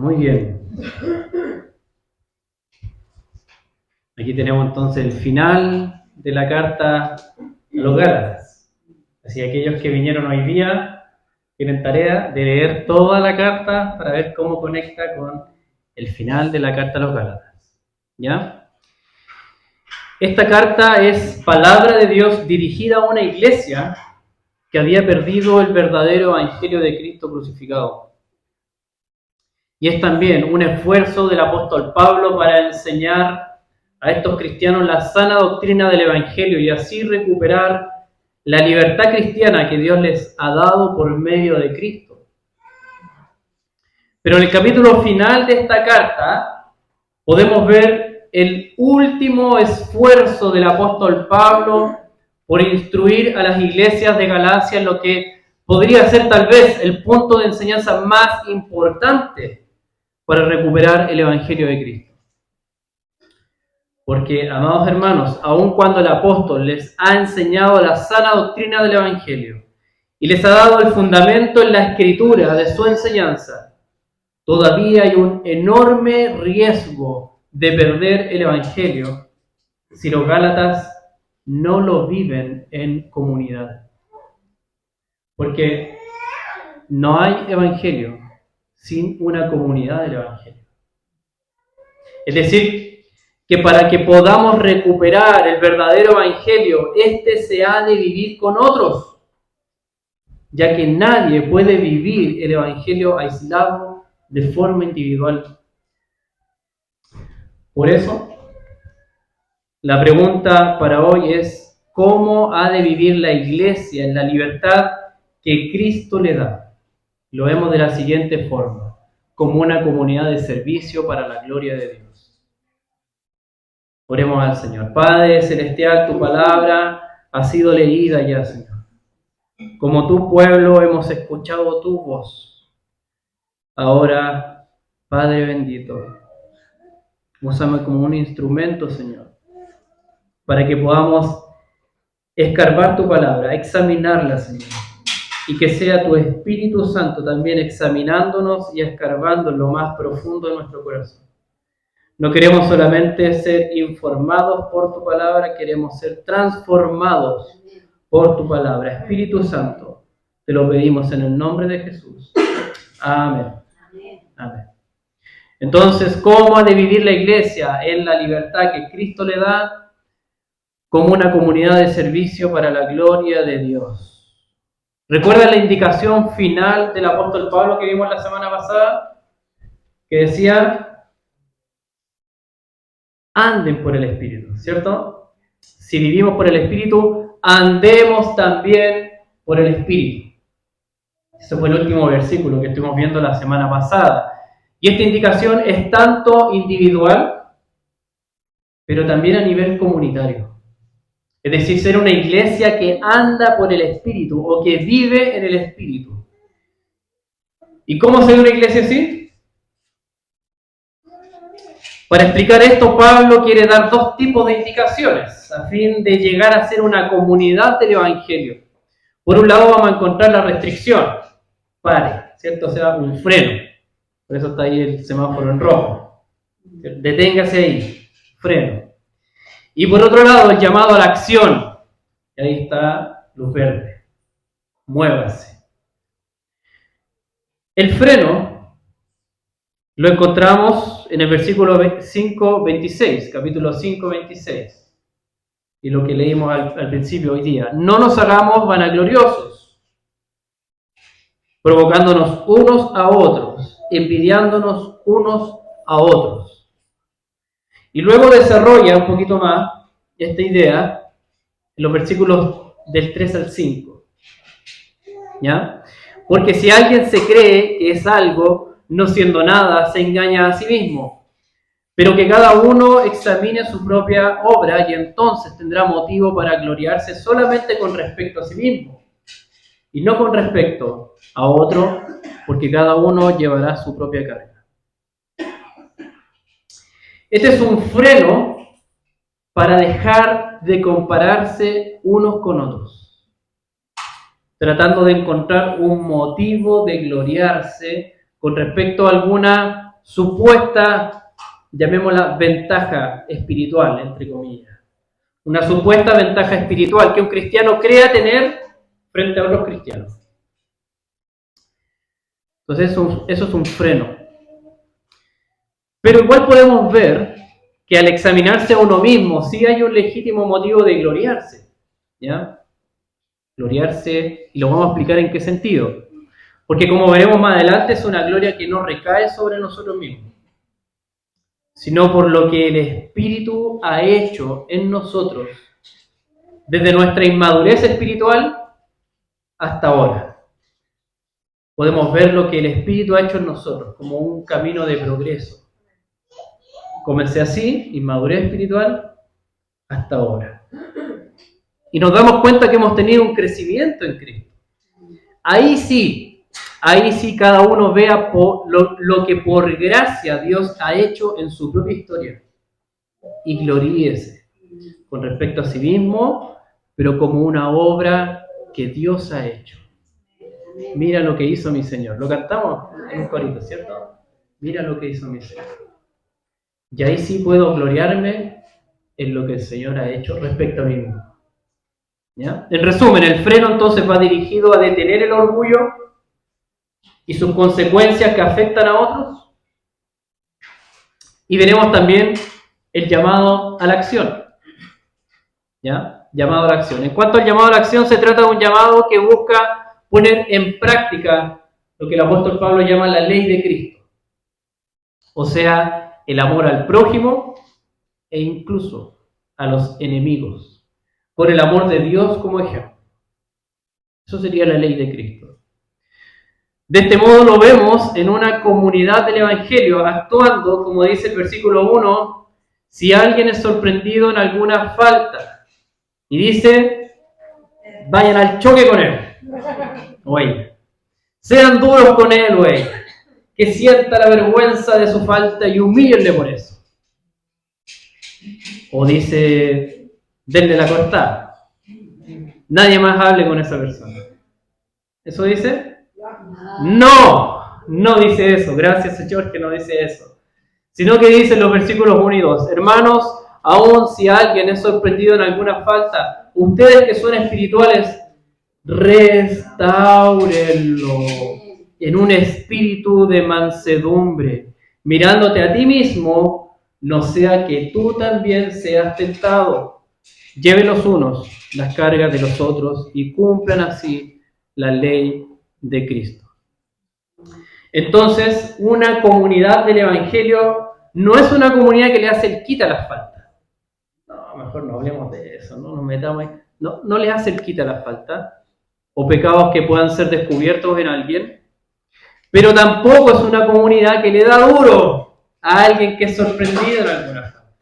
Muy bien. Aquí tenemos entonces el final de la carta a los Gálatas. Así que aquellos que vinieron hoy día tienen tarea de leer toda la carta para ver cómo conecta con el final de la carta a los Gálatas. ¿Ya? Esta carta es palabra de Dios dirigida a una iglesia que había perdido el verdadero evangelio de Cristo crucificado. Y es también un esfuerzo del apóstol Pablo para enseñar a estos cristianos la sana doctrina del evangelio y así recuperar la libertad cristiana que Dios les ha dado por medio de Cristo. Pero en el capítulo final de esta carta podemos ver el último esfuerzo del apóstol Pablo por instruir a las iglesias de Galacia en lo que podría ser tal vez el punto de enseñanza más importante para recuperar el evangelio de Cristo. Porque, amados hermanos, aun cuando el apóstol les ha enseñado la sana doctrina del evangelio y les ha dado el fundamento en la escritura de su enseñanza, todavía hay un enorme riesgo de perder el evangelio si los gálatas no lo viven en comunidad. Porque no hay evangelio sin una comunidad del evangelio. Es decir, que para que podamos recuperar el verdadero evangelio, este se ha de vivir con otros, ya que nadie puede vivir el evangelio aislado de forma individual. Por eso, la pregunta para hoy es: ¿cómo ha de vivir la iglesia en la libertad que Cristo le da? Lo vemos de la siguiente forma: como una comunidad de servicio para la gloria de Dios. Oremos al Señor. Padre Celestial, tu palabra ha sido leída ya, Señor. Como tu pueblo hemos escuchado tu voz. Ahora, Padre bendito, úsame como un instrumento, Señor, para que podamos escarbar tu palabra, examinarla, Señor, y que sea tu Espíritu Santo también examinándonos y escarbando en lo más profundo de nuestro corazón. No queremos solamente ser informados por tu palabra, queremos ser transformados por tu palabra. Espíritu Santo, te lo pedimos en el nombre de Jesús. Amén. Amén. Entonces, ¿cómo ha de vivir la iglesia en la libertad que Cristo le da? Como una comunidad de servicio para la gloria de Dios. ¿Recuerdan la indicación final del apóstol Pablo que vimos la semana pasada? Que decía: anden por el Espíritu, ¿cierto? Si vivimos por el Espíritu, andemos también por el Espíritu. Ese fue el último versículo que estuvimos viendo la semana pasada. Y esta indicación es tanto individual, pero también a nivel comunitario. Es decir, ser una iglesia que anda por el Espíritu o que vive en el Espíritu. ¿Y cómo ser una iglesia así? Para explicar esto, Pablo quiere dar dos tipos de indicaciones a fin de llegar a ser una comunidad del Evangelio. Por un lado vamos a encontrar la restricción, pare, ¿cierto? O sea, un freno. Por eso está ahí el semáforo en rojo. Deténgase ahí, freno. Y por otro lado, el llamado a la acción. Y ahí está luz verde. Muévase. El freno lo encontramos en el versículo 5:26, capítulo 5:26. Y lo que leímos al principio hoy día. No nos hagamos vanagloriosos, provocándonos unos a otros, envidiándonos unos a otros. Y luego desarrolla un poquito más esta idea en los versículos del 3 al 5. ¿Ya? Porque si alguien se cree que es algo, no siendo nada, se engaña a sí mismo. Pero que cada uno examine su propia obra y entonces tendrá motivo para gloriarse solamente con respecto a sí mismo y no con respecto a otro, porque cada uno llevará su propia carga. Este es un freno para dejar de compararse unos con otros, tratando de encontrar un motivo de gloriarse con respecto a alguna supuesta, llamémosla ventaja espiritual, entre comillas. Una supuesta ventaja espiritual que un cristiano crea tener frente a otros cristianos. Entonces eso es un freno. Pero igual podemos ver que al examinarse a uno mismo sí hay un legítimo motivo de gloriarse. ¿Ya? Gloriarse, y lo vamos a explicar en qué sentido. Porque como veremos más adelante, es una gloria que no recae sobre nosotros mismos, sino por lo que el Espíritu ha hecho en nosotros, desde nuestra inmadurez espiritual hasta ahora. Podemos ver lo que el Espíritu ha hecho en nosotros, como un camino de progreso. Comencé así, inmadurez espiritual, hasta ahora. Y nos damos cuenta que hemos tenido un crecimiento en Cristo. Ahí sí cada uno vea lo que por gracia Dios ha hecho en su propia historia. Y gloríese con respecto a sí mismo, pero como una obra que Dios ha hecho. Mira lo que hizo mi Señor. Lo cantamos en un corito, ¿cierto? Mira lo que hizo mi Señor. Y ahí sí puedo gloriarme en lo que el Señor ha hecho respecto a mí mismo. ¿Ya? En resumen, el freno entonces va dirigido a detener el orgullo y sus consecuencias que afectan a otros. Y veremos también el llamado a la acción. ¿Ya? Llamado a la acción. En cuanto al llamado a la acción, se trata de un llamado que busca poner en práctica lo que el apóstol Pablo llama la ley de Cristo. O sea, el amor al prójimo e incluso a los enemigos, con el amor de Dios como ejemplo. Eso sería la ley de Cristo. De este modo lo vemos en una comunidad del Evangelio, actuando, como dice el versículo 1, si alguien es sorprendido en alguna falta, y dice, vayan al choque con él, o ella. Sean duros con él, o ella. Que sienta la vergüenza de su falta y humíllenle por eso. O dice, denle la cortada. Nadie más hable con esa persona. ¿Eso dice? No dice eso. Gracias, Señor, que no dice eso. Sino que dice en los versículos 1 y 2, hermanos, aun si alguien es sorprendido en alguna falta, ustedes que son espirituales, restáurenlo en un espíritu de mansedumbre, mirándote a ti mismo, no sea que tú también seas tentado. Lleven los unos las cargas de los otros y cumplan así la ley de Cristo. Entonces, una comunidad del Evangelio no es una comunidad que le hace el quita a las faltas. No, mejor no hablemos de eso, no nos metamos ahí. No le hace el quita a las faltas o pecados que puedan ser descubiertos en alguien, pero tampoco es una comunidad que le da duro a alguien que es sorprendido en alguna falta,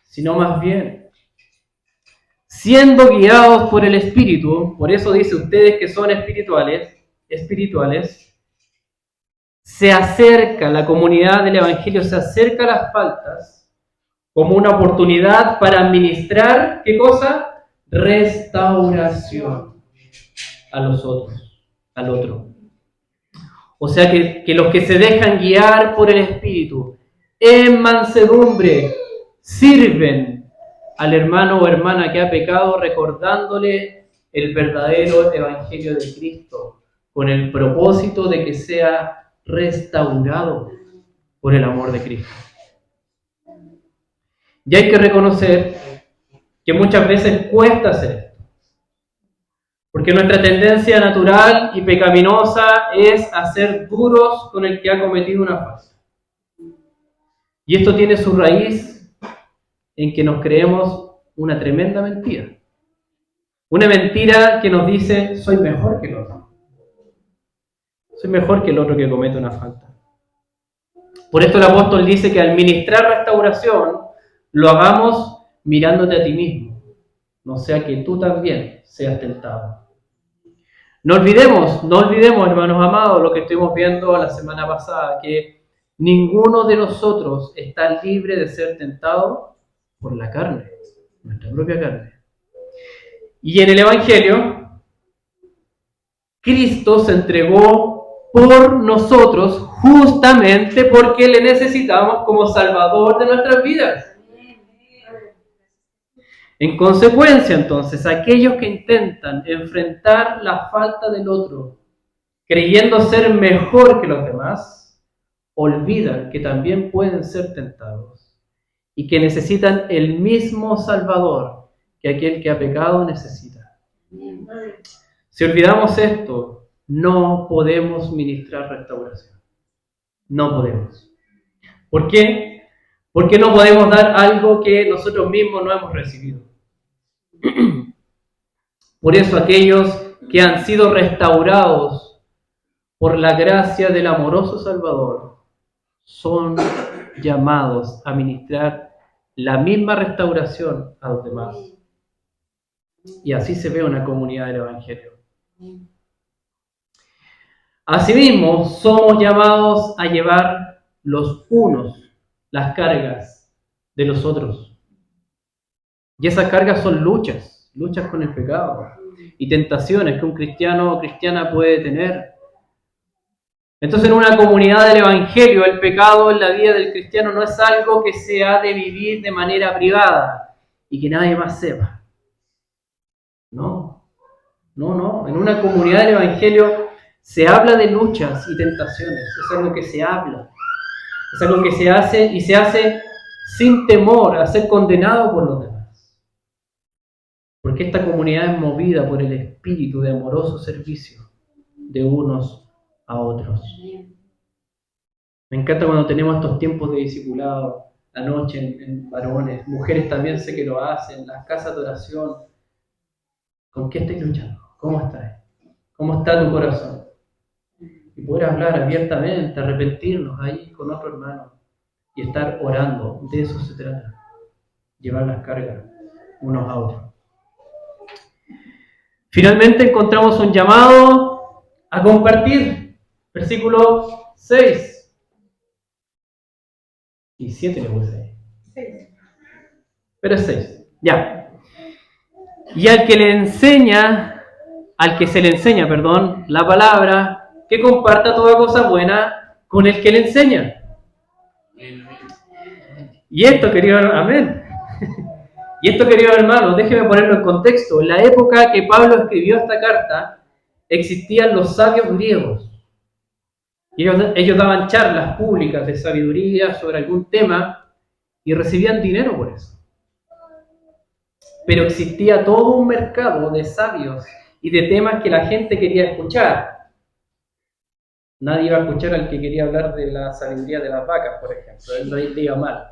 sino más bien siendo guiados por el Espíritu. Por eso dice, ustedes que son espirituales, se acerca, la comunidad del Evangelio se acerca a las faltas como una oportunidad para administrar, ¿qué cosa? Restauración a los otros, al otro. O sea que los que se dejan guiar por el Espíritu en mansedumbre sirven al hermano o hermana que ha pecado, recordándole el verdadero Evangelio de Cristo, con el propósito de que sea restaurado por el amor de Cristo. Y hay que reconocer que muchas veces cuesta hacer esto, porque nuestra tendencia natural y pecaminosa es hacer duros con el que ha cometido una falta. Y esto tiene su raíz en que nos creemos una tremenda mentira. Una mentira que nos dice, soy mejor que el otro. Soy mejor que el otro que comete una falta. Por esto el apóstol dice que al ministrar restauración, lo hagamos mirándote a ti mismo, no sea que tú también seas tentado. No olvidemos, hermanos amados, lo que estuvimos viendo la semana pasada, que ninguno de nosotros está libre de ser tentado por la carne, nuestra propia carne. Y en el Evangelio, Cristo se entregó por nosotros justamente porque le necesitamos como Salvador de nuestras vidas. En consecuencia, entonces, aquellos que intentan enfrentar la falta del otro, creyendo ser mejor que los demás, olvidan que también pueden ser tentados y que necesitan el mismo Salvador que aquel que ha pecado necesita. Si olvidamos esto, no podemos ministrar restauración. No podemos. ¿Por qué? Porque no podemos dar algo que nosotros mismos no hemos recibido. Por eso aquellos que han sido restaurados por la gracia del amoroso Salvador son llamados a ministrar la misma restauración a los demás. Y así se ve una comunidad del Evangelio. Asimismo, somos llamados a llevar los unos las cargas de los otros. Y esas cargas son luchas con el pecado y tentaciones que un cristiano o cristiana puede tener. Entonces, en una comunidad del Evangelio, el pecado en la vida del cristiano no es algo que se ha de vivir de manera privada y que nadie más sepa. No. En una comunidad del Evangelio se habla de luchas y tentaciones. Es algo que se habla. Es algo que se hace y se hace sin temor a ser condenado por los demás. Porque esta comunidad es movida por el espíritu de amoroso servicio de unos a otros. Me encanta cuando tenemos estos tiempos de discipulado, la noche en varones, mujeres también sé que lo hacen, las casas de oración. ¿Con qué estás luchando? ¿Cómo estás? ¿Cómo está tu corazón? Y poder hablar abiertamente, arrepentirnos ahí con otro hermano y estar orando. De eso se trata. Llevar las cargas unos a otros. Finalmente encontramos un llamado a compartir. Versículo 6. Y 7 le puse ahí. 6. Pero es 6. Ya. Y al que se le enseña, la palabra, que comparta toda cosa buena con el que le enseña. Y esto, querido hermano, déjeme ponerlo en contexto. En la época que Pablo escribió esta carta, existían los sabios griegos. Y ellos daban charlas públicas de sabiduría sobre algún tema y recibían dinero por eso. Pero existía todo un mercado de sabios y de temas que la gente quería escuchar. Nadie iba a escuchar al que quería hablar de la sabiduría de las vacas, por ejemplo. Él lo iba mal.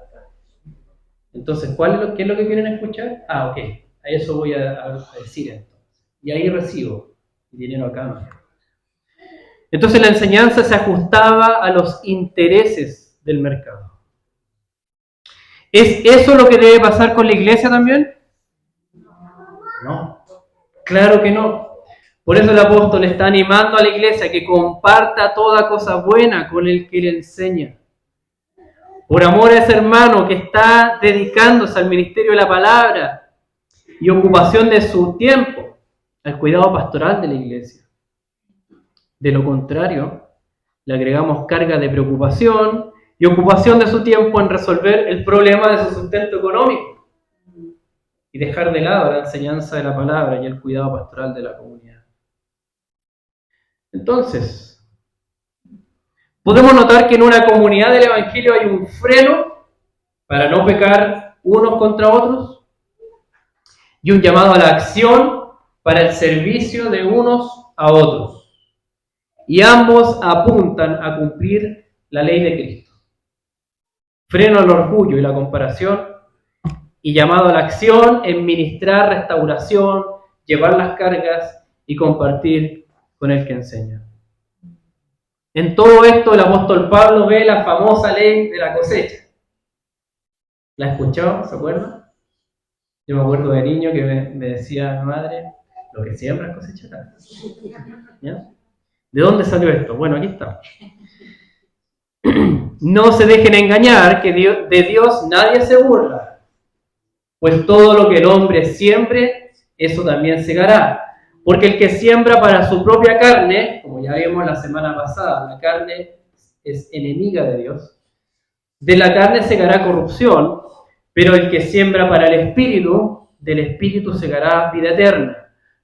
Entonces, ¿qué es lo que quieren escuchar? Ok, a eso voy a decir entonces. Y ahí recibo dinero a cambio. Entonces la enseñanza se ajustaba a los intereses del mercado. ¿Es eso lo que debe pasar con la iglesia también? No, claro que no. Por eso el apóstol está animando a la iglesia que comparta toda cosa buena con el que le enseña. Por amor a ese hermano que está dedicándose al ministerio de la palabra y ocupación de su tiempo al cuidado pastoral de la iglesia. De lo contrario, le agregamos carga de preocupación y ocupación de su tiempo en resolver el problema de su sustento económico y dejar de lado la enseñanza de la palabra y el cuidado pastoral de la comunidad. Entonces, podemos notar que en una comunidad del Evangelio hay un freno para no pecar unos contra otros y un llamado a la acción para el servicio de unos a otros. Y ambos apuntan a cumplir la ley de Cristo. Freno al orgullo y la comparación y llamado a la acción en ministrar restauración, llevar las cargas y compartir con el que enseña. En todo esto el apóstol Pablo ve la famosa ley de la cosecha. ¿La escuchó? ¿Se acuerdan? Yo me acuerdo de niño que me decía mi madre, lo que siembras cosecharás. ¿Ya? ¿De dónde salió esto? Bueno, aquí está. No se dejen engañar, que de Dios nadie se burla, pues todo lo que el hombre siembre, eso también segará. Porque el que siembra para su propia carne, como ya vimos la semana pasada, la carne es enemiga de Dios, de la carne segará corrupción, pero el que siembra para el Espíritu, del Espíritu segará vida eterna.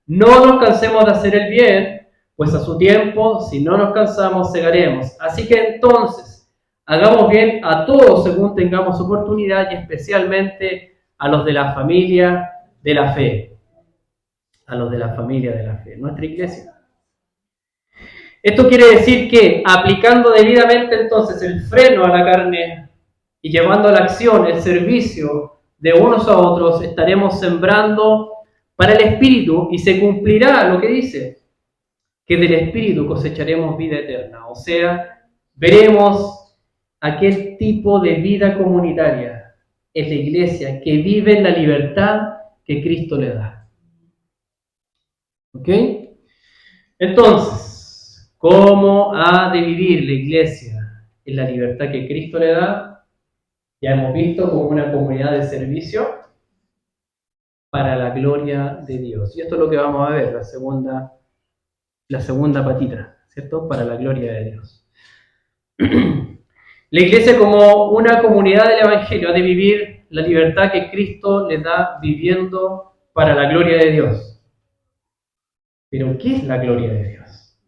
No nos cansemos de hacer el bien, pues a su tiempo, si no nos cansamos, segaremos. Así que entonces, hagamos bien a todos según tengamos oportunidad y especialmente a los de la familia de la fe. A los de la familia de la fe, nuestra iglesia. Esto quiere decir que aplicando debidamente entonces el freno a la carne y llevando a la acción el servicio de unos a otros, estaremos sembrando para el Espíritu y se cumplirá lo que dice, que del Espíritu cosecharemos vida eterna. O sea, veremos aquel tipo de vida comunitaria en la iglesia que vive en la libertad que Cristo le da. ¿Ok? Entonces, ¿cómo ha de vivir la iglesia en la libertad que Cristo le da? Ya hemos visto como una comunidad de servicio para la gloria de Dios. Y esto es lo que vamos a ver, la segunda patita, ¿cierto? Para la gloria de Dios. La iglesia como una comunidad del Evangelio ha de vivir la libertad que Cristo le da viviendo para la gloria de Dios. Pero, ¿qué es la gloria de Dios?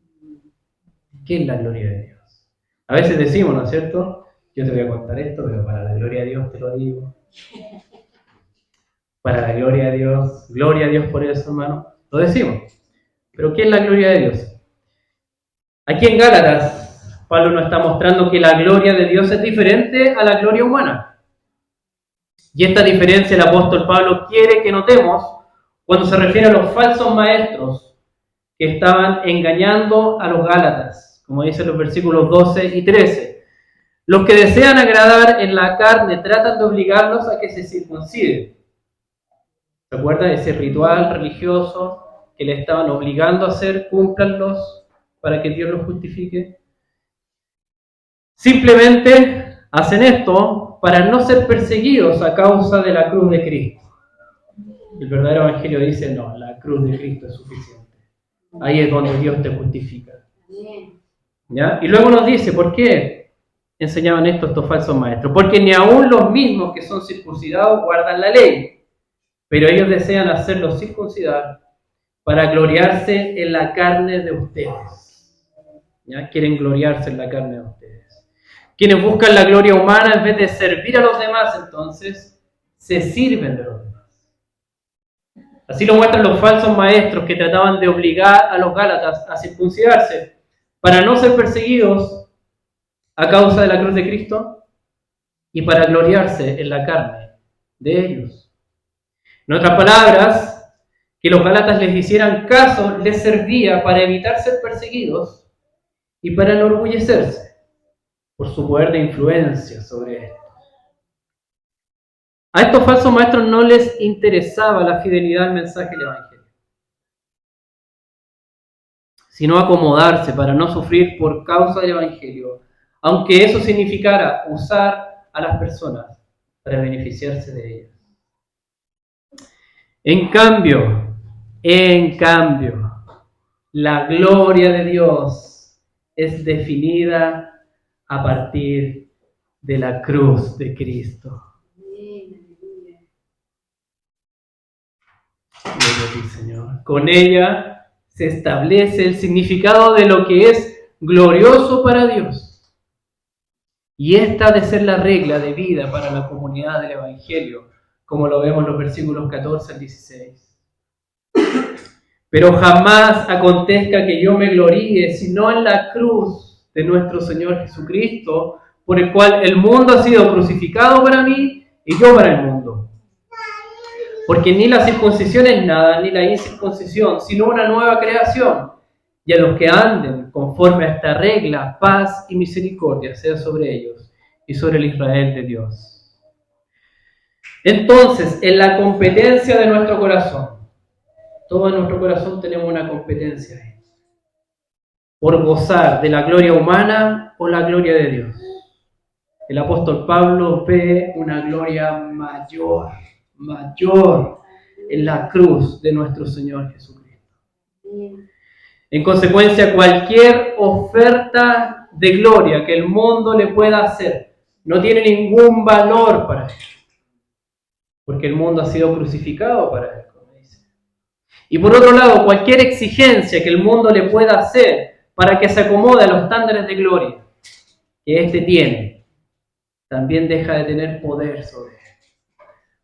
¿Qué es la gloria de Dios? A veces decimos, ¿no es cierto? Yo te voy a contar esto, pero para la gloria de Dios te lo digo. Para la gloria de Dios, gloria a Dios por eso, hermano. Lo decimos. Pero ¿qué es la gloria de Dios? Aquí en Gálatas, Pablo nos está mostrando que la gloria de Dios es diferente a la gloria humana. Y esta diferencia el apóstol Pablo quiere que notemos cuando se refiere a los falsos maestros que estaban engañando a los Gálatas, como dicen los versículos 12 y 13. Los que desean agradar en la carne tratan de obligarlos a que se circunciden. ¿Se acuerdan de ese ritual religioso que le estaban obligando a hacer? Cúmplanlos para que Dios los justifique. Simplemente hacen esto para no ser perseguidos a causa de la cruz de Cristo. El verdadero evangelio dice, no, la cruz de Cristo es suficiente. Ahí es donde Dios te justifica. ¿Ya? Y luego nos dice, ¿por qué enseñaban esto estos falsos maestros? Porque ni aun los mismos que son circuncidados guardan la ley, pero ellos desean hacerlos circuncidar para gloriarse en la carne de ustedes. ¿Ya? Quieren gloriarse en la carne de ustedes. Quienes buscan la gloria humana en vez de servir a los demás, entonces, se sirven de los demás. Así lo muestran los falsos maestros que trataban de obligar a los Gálatas a circuncidarse para no ser perseguidos a causa de la cruz de Cristo y para gloriarse en la carne de ellos. En otras palabras, que los Gálatas les hicieran caso les servía para evitar ser perseguidos y para enorgullecerse por su poder de influencia sobre esto. A estos falsos maestros no les interesaba la fidelidad al mensaje del Evangelio, sino acomodarse para no sufrir por causa del Evangelio, aunque eso significara usar a las personas para beneficiarse de ellas. En cambio, la gloria de Dios es definida a partir de la cruz de Cristo. Gloria a ti, Señor. Con ella se establece el significado de lo que es glorioso para Dios. Y esta ha de ser la regla de vida para la comunidad del Evangelio, como lo vemos en los versículos 14 al 16. Pero jamás acontezca que yo me gloríe, sino en la cruz de nuestro Señor Jesucristo, por el cual el mundo ha sido crucificado para mí y yo para el mundo. Porque ni la circuncisión es nada, ni la incircuncisión, sino una nueva creación. Y a los que anden conforme a esta regla, paz y misericordia sea sobre ellos y sobre el Israel de Dios. Entonces, en la competencia de nuestro corazón, todo en nuestro corazón tenemos una competencia ahí, por gozar de la gloria humana o la gloria de Dios. El apóstol Pablo ve una gloria mayor en la cruz de nuestro Señor Jesucristo. En consecuencia, cualquier oferta de gloria que el mundo le pueda hacer no tiene ningún valor para él, porque el mundo ha sido crucificado para él, como dice. Y por otro lado, cualquier exigencia que el mundo le pueda hacer para que se acomode a los estándares de gloria que éste tiene, también deja de tener poder sobre él,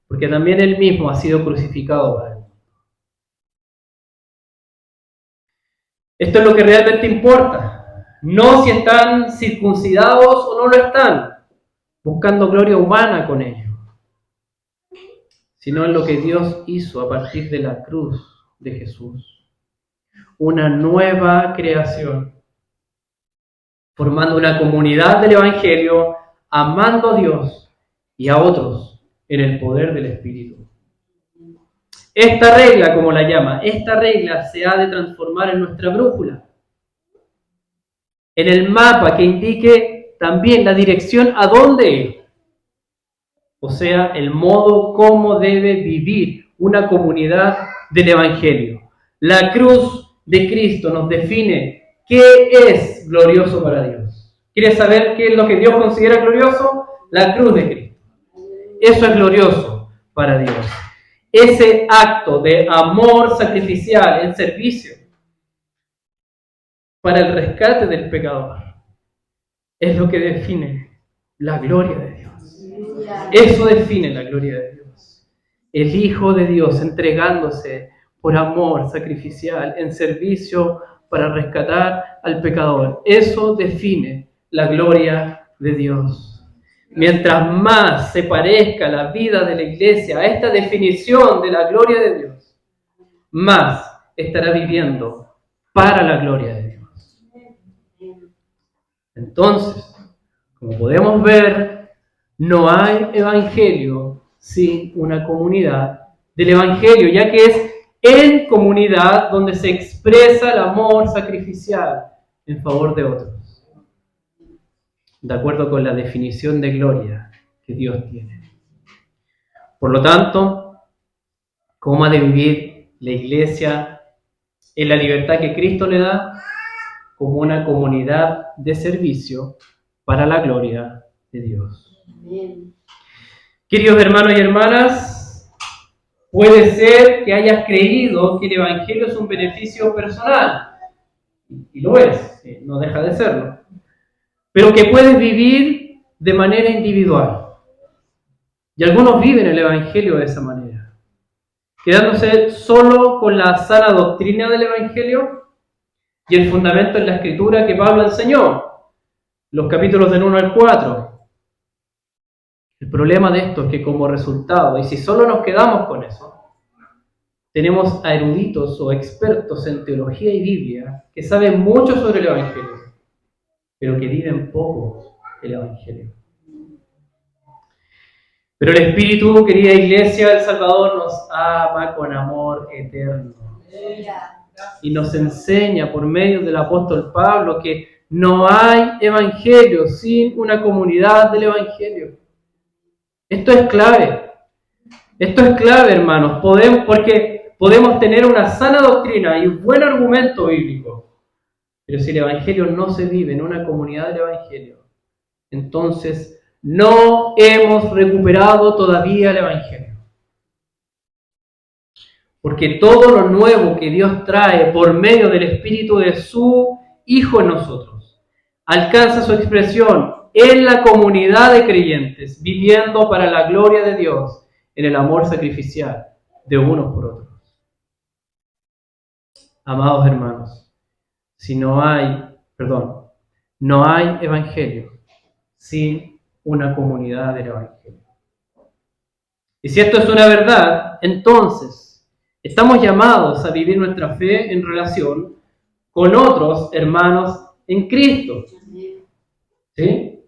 porque también él mismo ha sido crucificado para él. Esto es lo que realmente importa, no si están circuncidados o no lo están, buscando gloria humana con ello, sino en lo que Dios hizo a partir de la cruz de Jesús. Una nueva creación, formando una comunidad del Evangelio, amando a Dios y a otros en el poder del Espíritu. Esta regla, como la llama, esta regla se ha de transformar en nuestra brújula, en el mapa que indique también la dirección a dónde ir, o sea, el modo como debe vivir una comunidad del Evangelio. La cruz de Cristo nos define qué es glorioso para Dios. ¿Quieres saber qué es lo que Dios considera glorioso? La cruz de Cristo. Eso es glorioso para Dios. Ese acto de amor sacrificial en servicio para el rescate del pecador es lo que define la gloria de Dios. Eso define la gloria de Dios. El Hijo de Dios entregándose por amor sacrificial en servicio para rescatar al pecador. Eso define la gloria de Dios. Mientras más se parezca la vida de la iglesia a esta definición de la gloria de Dios, más estará viviendo para la gloria de Dios. Entonces, como podemos ver, no hay evangelio sin una comunidad del evangelio, ya que es en comunidad donde se expresa el amor sacrificial en favor de otros, de acuerdo con la definición de gloria que Dios tiene. Por lo tanto, ¿cómo ha de vivir la iglesia en la libertad que Cristo le da? Como una comunidad de servicio para la gloria de Dios. Amén. Queridos hermanos y hermanas, puede ser que hayas creído que el Evangelio es un beneficio personal, y lo es, no deja de serlo, pero que puedes vivir de manera individual. Y algunos viven el Evangelio de esa manera, quedándose solo con la sana doctrina del Evangelio y el fundamento en la Escritura que Pablo enseñó, los capítulos del 1 al 4. El problema de esto es que como resultado, y si solo nos quedamos con eso, tenemos a eruditos o expertos en teología y Biblia que saben mucho sobre el Evangelio, pero que viven poco el Evangelio. Pero el Espíritu, querida Iglesia del Salvador, nos ama con amor eterno. Y nos enseña por medio del apóstol Pablo que no hay evangelio sin una comunidad del evangelio. Esto es clave. Esto es clave, hermanos. Porque podemos tener una sana doctrina y un buen argumento bíblico. Pero si el evangelio no se vive en una comunidad del evangelio, entonces no hemos recuperado todavía el evangelio. Porque todo lo nuevo que Dios trae por medio del Espíritu de su Hijo en nosotros alcanza su expresión en la comunidad de creyentes, viviendo para la gloria de Dios en el amor sacrificial de unos por otros. Amados hermanos, no hay evangelio sin una comunidad del evangelio. Y si esto es una verdad, entonces estamos llamados a vivir nuestra fe en relación con otros hermanos en Cristo. ¿Sí?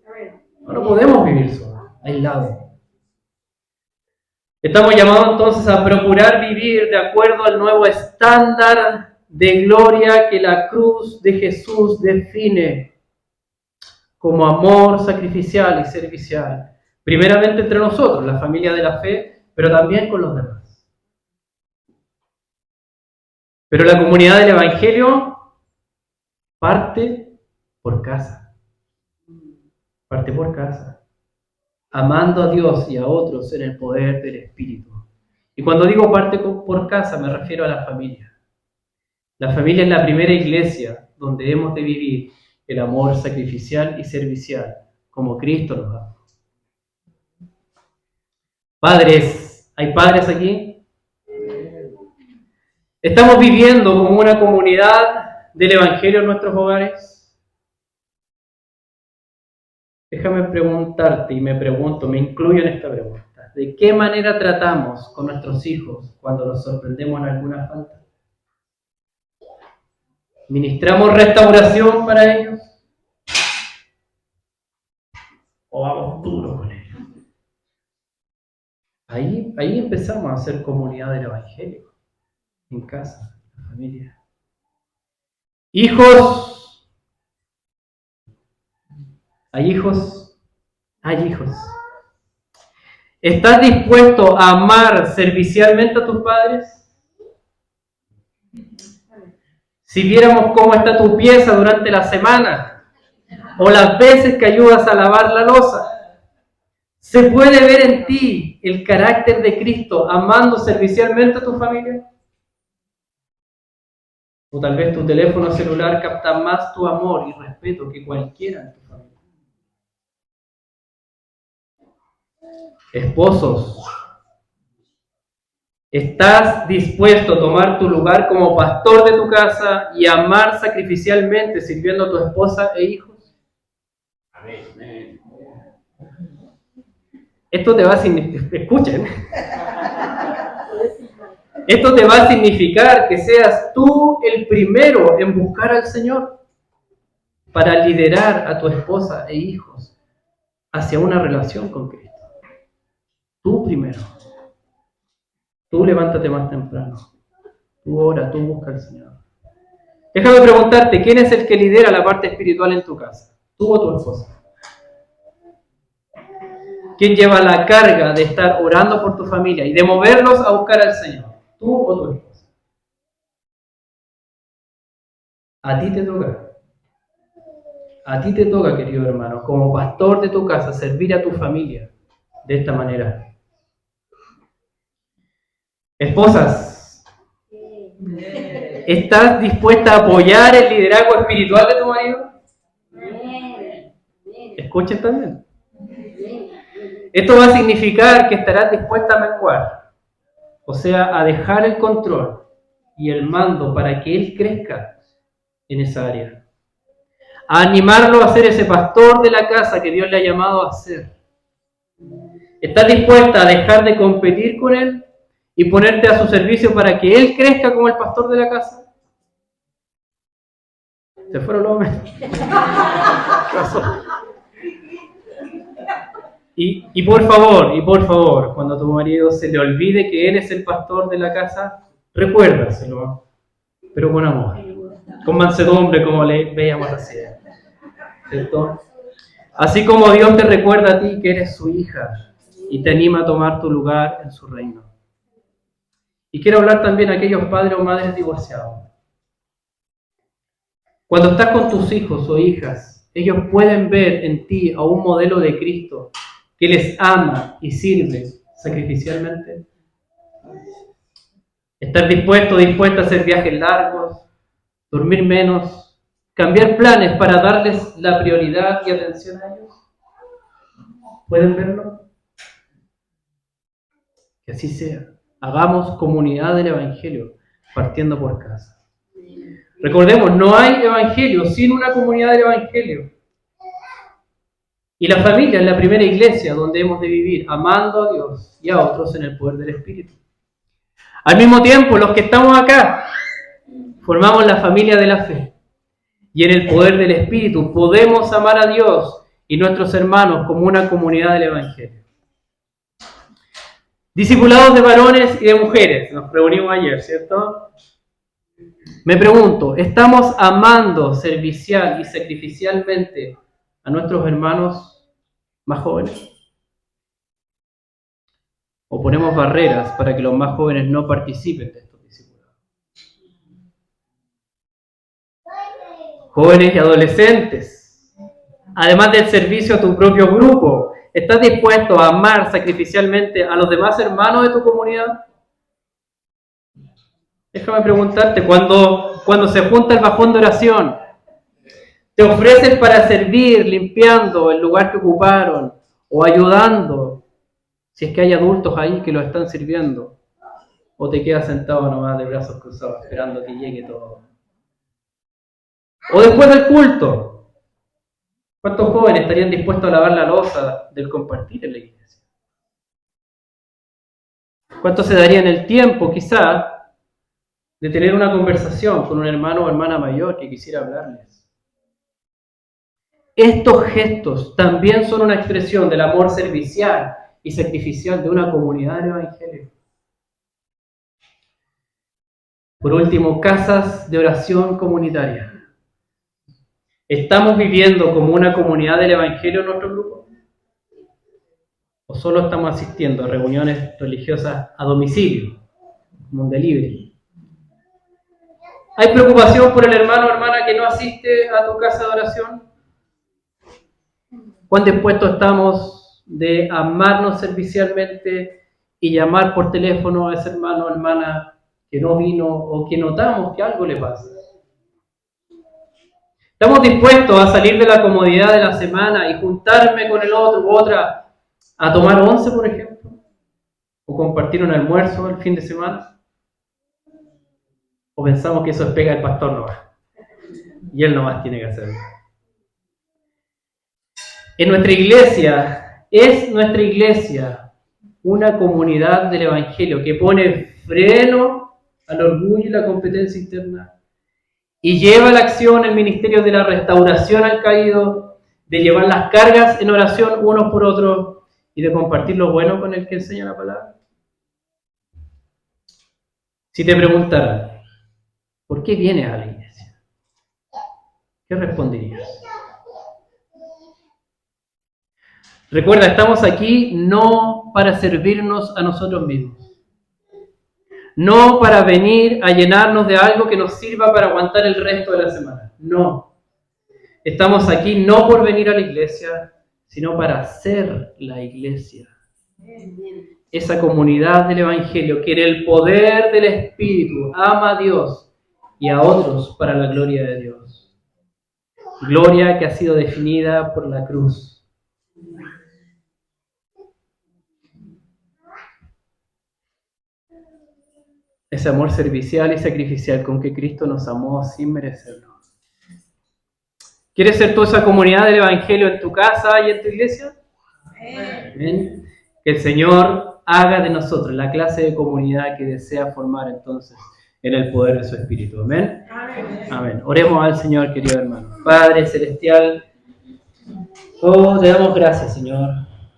No podemos vivir solos, aislados. Estamos llamados entonces a procurar vivir de acuerdo al nuevo estándar de gloria que la cruz de Jesús define como amor sacrificial y servicial. Primeramente entre nosotros, la familia de la fe, pero también con los demás. Pero la comunidad del Evangelio parte por casa. Parte por casa. Amando a Dios y a otros en el poder del Espíritu. Y cuando digo parte por casa, me refiero a la familia. La familia es la primera iglesia donde hemos de vivir el amor sacrificial y servicial, como Cristo nos ama. Padres, ¿hay padres aquí? ¿Estamos viviendo como una comunidad del Evangelio en nuestros hogares? Déjame preguntarte, y me pregunto, me incluyo en esta pregunta. ¿De qué manera tratamos con nuestros hijos cuando los sorprendemos en alguna falta? ¿Ministramos restauración para ellos? ¿O vamos duro con ellos? Ahí empezamos a hacer comunidad del Evangelio, en casa, en la familia. Hijos, hay hijos, hay hijos. ¿Estás dispuesto a amar servicialmente a tus padres? Si viéramos cómo está tu pieza durante la semana, o las veces que ayudas a lavar la loza, ¿se puede ver en ti el carácter de Cristo amando servicialmente a tu familia? O tal vez tu teléfono celular capta más tu amor y respeto que cualquiera en tu familia. Esposos, ¿estás dispuesto a tomar tu lugar como pastor de tu casa y amar sacrificialmente sirviendo a tu esposa e hijos? Amén. Esto te va a significar, escuchen, esto te va a significar que seas tú el primero en buscar al Señor para liderar a tu esposa e hijos hacia una relación con Cristo. Tú primero. Tú levántate más temprano. Tú ora, tú busca al Señor. Déjame preguntarte, ¿quién es el que lidera la parte espiritual en tu casa? ¿Tú o tu esposa? ¿Quién lleva la carga de estar orando por tu familia y de moverlos a buscar al Señor? ¿Tú o tu esposa? A ti te toca. A ti te toca, querido hermano, como pastor de tu casa, servir a tu familia de esta manera. Esposas, ¿estás dispuesta a apoyar el liderazgo espiritual de tu marido? Escuchen también. Esto va a significar que estarás dispuesta a menguar, o sea, a dejar el control y el mando para que él crezca en esa área. A animarlo a ser ese pastor de la casa que Dios le ha llamado a ser. ¿Estás dispuesta a dejar de competir con él y ponerte a su servicio para que él crezca como el pastor de la casa? Se fueron los hombres. Y por favor, cuando a tu marido se le olvide que él es el pastor de la casa, recuérdaselo, pero con amor, con mansedumbre, como le veíamos así, ¿cierto? Así como Dios te recuerda a ti que eres su hija y te anima a tomar tu lugar en su reino. Y quiero hablar también a aquellos padres o madres divorciados. Cuando estás con tus hijos o hijas, ellos pueden ver en ti a un modelo de Cristo que les ama y sirve sacrificialmente. Estar dispuesta a hacer viajes largos, dormir menos, cambiar planes para darles la prioridad y atención a ellos. ¿Pueden verlo? Que así sea. Hagamos comunidad del Evangelio, partiendo por casa. Recordemos, no hay Evangelio sin una comunidad del Evangelio. Y la familia es la primera iglesia donde hemos de vivir, amando a Dios y a otros en el poder del Espíritu. Al mismo tiempo, los que estamos acá, formamos la familia de la fe. Y en el poder del Espíritu podemos amar a Dios y nuestros hermanos como una comunidad del Evangelio. Discipulados de varones y de mujeres, nos reunimos ayer, ¿cierto? Me pregunto, ¿estamos amando servicial y sacrificialmente a nuestros hermanos más jóvenes? ¿O ponemos barreras para que los más jóvenes no participen de estos discipulados? Jóvenes y adolescentes, además del servicio a tu propio grupo, ¿estás dispuesto a amar sacrificialmente a los demás hermanos de tu comunidad? Déjame preguntarte, cuando se junta el bajón de oración, ¿te ofreces para servir limpiando el lugar que ocuparon o ayudando si es que hay adultos ahí que lo están sirviendo? ¿O te quedas sentado nomás de brazos cruzados esperando que llegue todo? O después del culto, ¿cuántos jóvenes estarían dispuestos a lavar la loza del compartir en la iglesia? ¿Cuántos se darían el tiempo, quizá, de tener una conversación con un hermano o hermana mayor que quisiera hablarles? Estos gestos también son una expresión del amor servicial y sacrificial de una comunidad del Evangelio. Por último, casas de oración comunitaria. ¿Estamos viviendo como una comunidad del Evangelio en nuestro grupo? ¿O solo estamos asistiendo a reuniones religiosas a domicilio, como un delivery? ¿Hay preocupación por el hermano o hermana que no asiste a tu casa de oración? ¿Cuán dispuestos estamos de amarnos servicialmente y llamar por teléfono a ese hermano o hermana que no vino o que notamos que algo le pasa? ¿Estamos dispuestos a salir de la comodidad de la semana y juntarme con el otro u otra a tomar once, por ejemplo? ¿O compartir un almuerzo el fin de semana? ¿O pensamos que eso es pega del pastor nomás? Y él nomás tiene que hacerlo. En nuestra iglesia, es nuestra iglesia una comunidad del Evangelio que pone freno al orgullo y la competencia interna y lleva a la acción el ministerio de la restauración al caído, de llevar las cargas en oración unos por otros y de compartir lo bueno con el que enseña la palabra. Si te preguntaran, ¿por qué vienes a la iglesia? ¿Qué responderías? Recuerda, estamos aquí no para servirnos a nosotros mismos. No para venir a llenarnos de algo que nos sirva para aguantar el resto de la semana. No. Estamos aquí no por venir a la iglesia, sino para ser la iglesia. Esa comunidad del Evangelio que en el poder del Espíritu ama a Dios y a otros para la gloria de Dios. Gloria que ha sido definida por la cruz. Ese amor servicial y sacrificial con que Cristo nos amó sin merecerlo. ¿Quieres ser tú esa comunidad del Evangelio en tu casa y en tu iglesia? Amén. Que el Señor haga de nosotros la clase de comunidad que desea formar entonces en el poder de su Espíritu. Amén. Amén. Oremos al Señor, querido hermano. Padre Celestial, oh, te damos gracias, Señor,